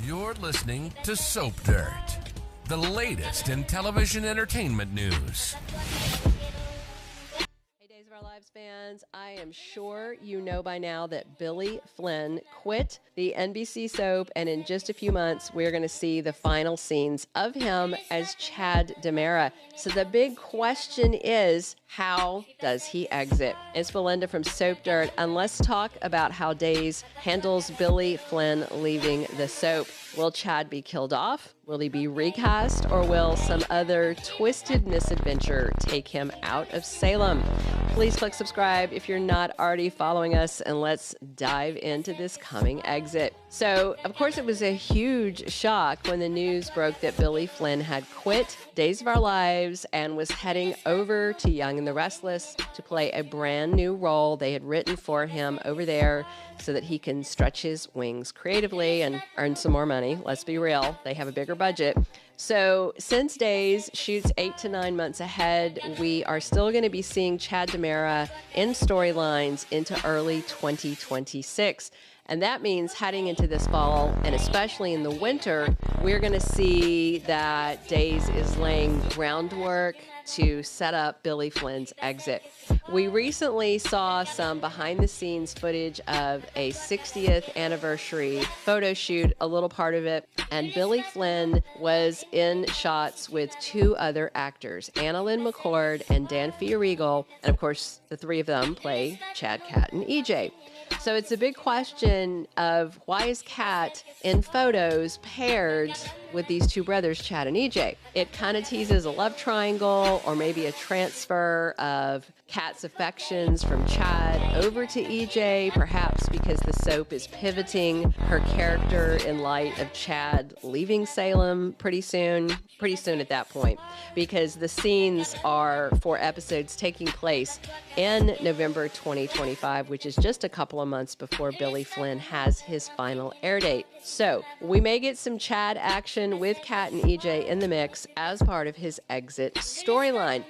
You're listening to Soap Dirt, the latest in television entertainment news. Hey, Days of Our Lives fans, I am sure you know by now that Billy Flynn quit the NBC soap, and in just a few months, we're going to see the final scenes of him as Chad DiMera. So the big question is, how does he exit? It's Belinda from Soap Dirt, and let's talk about how Days handles Billy Flynn leaving the soap. Will Chad be killed off? Will he be recast? Or will some other twisted misadventure take him out of Salem? Please click subscribe if you're not already following us, and let's dive into this coming exit. So, of course, it was a huge shock when the news broke that Billy Flynn had quit Days of Our Lives and was heading over to Young and the Restless to play a brand new role they had written for him over there so that he can stretch his wings creatively and earn some more money. Let's be real, they have a bigger budget. So since Days shoots 8 to 9 months ahead, we are still going to be seeing Chad DiMera in storylines into early 2026. And that means heading into this fall, and especially in the winter, we're going to see that Days is laying groundwork to set up Billy Flynn's exit. We recently saw some behind-the-scenes footage of a 60th anniversary photo shoot, a little part of it, and Billy Flynn was in shots with two other actors, Annalyn McCord and Dan Fiorigal, and of course, the three of them play Chad, Kat, and EJ. So it's a big question of why is Kat in photos paired with these two brothers, Chad and EJ? It kind of teases a love triangle or maybe a transfer of Kat's affections from Chad over to EJ, perhaps because the soap is pivoting her character in light of Chad leaving Salem pretty soon at that point, because the scenes are 4 episodes taking place in November 2025, which is just a couple of months before Billy Flynn has his final air date. So we may get some Chad action with Kat and EJ in the mix as part of his exit storyline.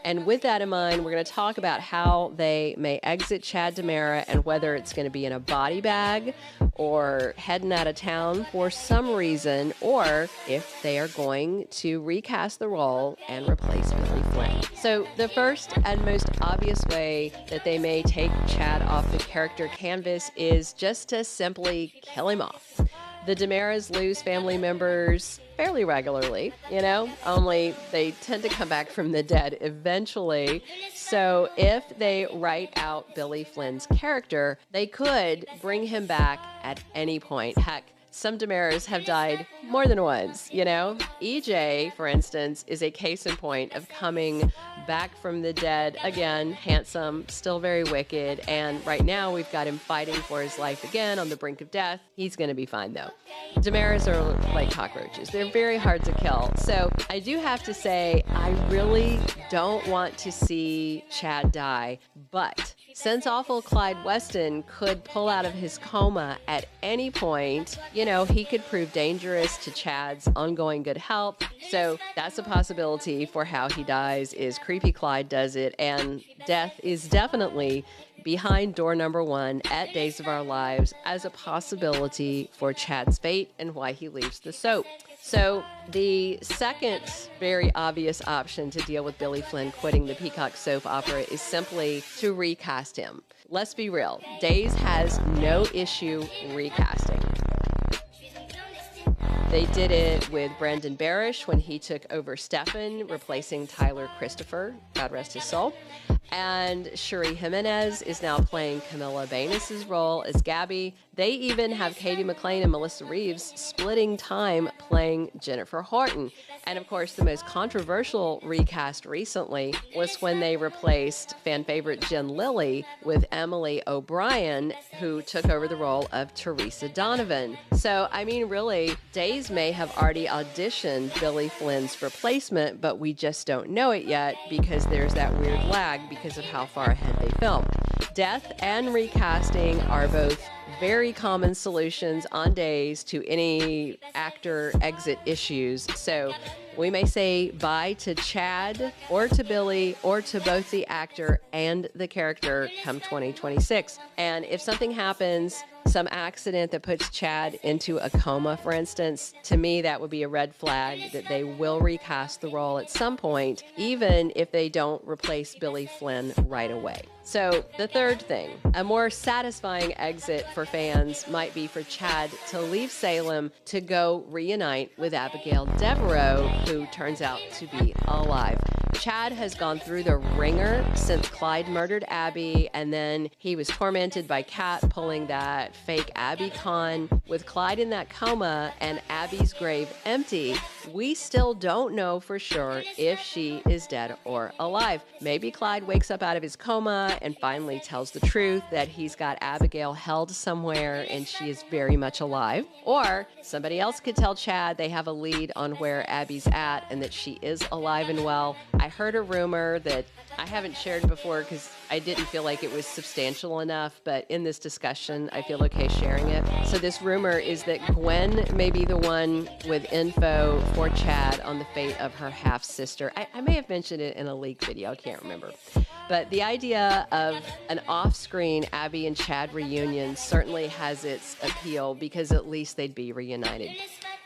And with that in mind, we're going to talk about how they may exit Chad DiMera and whether it's going to be in a body bag or heading out of town for some reason, or if they are going to recast the role and replace Billy Flynn. So the first and most obvious way that they may take Chad off the character canvas is just to simply kill him off. The DiMeras lose family members fairly regularly, only they tend to come back from the dead eventually. So if they write out Billy Flynn's character, they could bring him back at any point. Heck, some DiMeras have died more than once, EJ, for instance, is a case in point of coming back from the dead, again, handsome, still very wicked, and right now we've got him fighting for his life again on the brink of death. He's going to be fine, though. DiMeras are like cockroaches. They're very hard to kill. So I do have to say, I really don't want to see Chad die, but since awful Clyde Weston could pull out of his coma at any point, he could prove dangerous to Chad's ongoing good health. So that's a possibility for how he dies, is Creepy Clyde does it, and death is definitely behind door number 1 at Days of Our Lives as a possibility for Chad's fate and why he leaves the soap. So the second very obvious option to deal with Billy Flynn quitting the Peacock soap opera is simply to recast him. Let's be real, Days has no issue recasting. They did it with Brendan Barish when he took over Stefan, replacing Tyler Christopher, God rest his soul. And Shuri Jimenez is now playing Camilla Banus' role as Gabby. They even have Katie McLean and Melissa Reeves splitting time playing Jennifer Horton. And of course, the most controversial recast recently was when they replaced fan favorite Jen Lilly with Emily O'Brien, who took over the role of Teresa Donovan. So, really, Days may have already auditioned Billy Flynn's replacement, but we just don't know it yet because there's that weird lag because of how far ahead they film. Death and recasting are both very common solutions on Days to any actor exit issues. So we may say bye to Chad or to Billy or to both the actor and the character come 2026. And if something happens some accident that puts Chad into a coma, for instance, to me, that would be a red flag that they will recast the role at some point, even if they don't replace Billy Flynn right away. So the third thing, a more satisfying exit for fans might be for Chad to leave Salem to go reunite with Abigail Devereaux, who turns out to be alive. Chad has gone through the ringer since Clyde murdered Abby, and then he was tormented by Kat pulling that fake Abby con. With Clyde in that coma and Abby's grave empty, we still don't know for sure if she is dead or alive. Maybe Clyde wakes up out of his coma and finally tells the truth that he's got Abigail held somewhere and she is very much alive. Or somebody else could tell Chad they have a lead on where Abby's at and that she is alive and well. I heard a rumor that I haven't shared before because I didn't feel like it was substantial enough, but in this discussion, I feel okay sharing it. So this rumor is that Gwen may be the one with info for Chad on the fate of her half-sister. I may have mentioned it in a leak video, I can't remember. But the idea of an off-screen Abby and Chad reunion certainly has its appeal because at least they'd be reunited.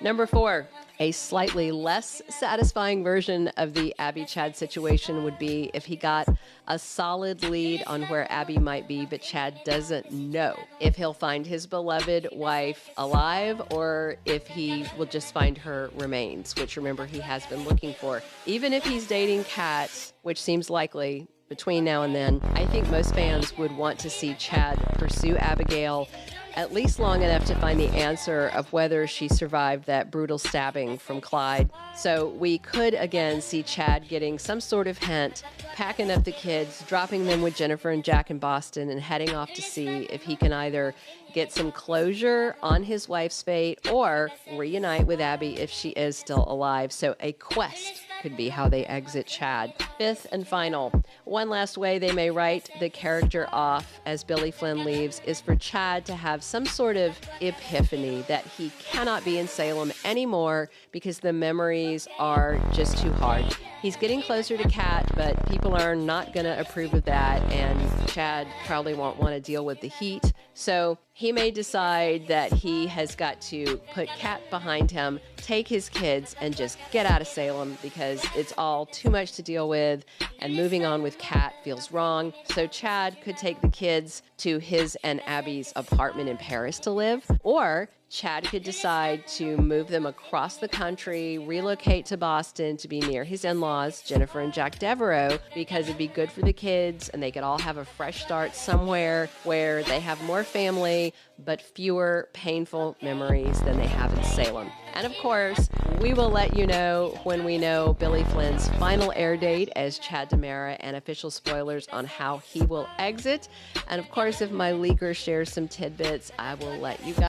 Number 4, a slightly less satisfying version of the Abby-Chad situation would be if he got a solid lead on where Abby might be, but Chad doesn't know if he'll find his beloved wife alive or if he will just find her remains, which remember he has been looking for. Even if he's dating Kat, which seems likely between now and then, I think most fans would want to see Chad pursue Abigail at least long enough to find the answer of whether she survived that brutal stabbing from Clyde. So we could again see Chad getting some sort of hint, packing up the kids, dropping them with Jennifer and Jack in Boston, and heading off to see if he can either get some closure on his wife's fate or reunite with Abby if she is still alive. So a quest could be how they exit Chad. 5th and final, one last way they may write the character off as Billy Flynn leaves is for Chad to have some sort of epiphany that he cannot be in Salem anymore because the memories are just too hard. He's getting closer to Kat, but people are not going to approve of that, and Chad probably won't want to deal with the heat. So he may decide that he has got to put Kat behind him, take his kids, and just get out of Salem because it's all too much to deal with, and moving on with Kat feels wrong. So Chad could take the kids to his and Abby's apartment in Paris to live, or Chad could decide to move them across the country, relocate to Boston to be near his in-laws, Jennifer and Jack Devereaux, because it'd be good for the kids and they could all have a fresh start somewhere where they have more family but fewer painful memories than they have in Salem. And of course, we will let you know when we know Billy Flynn's final air date as Chad DiMera and official spoilers on how he will exit. And of course, if my leaker shares some tidbits, I will let you guys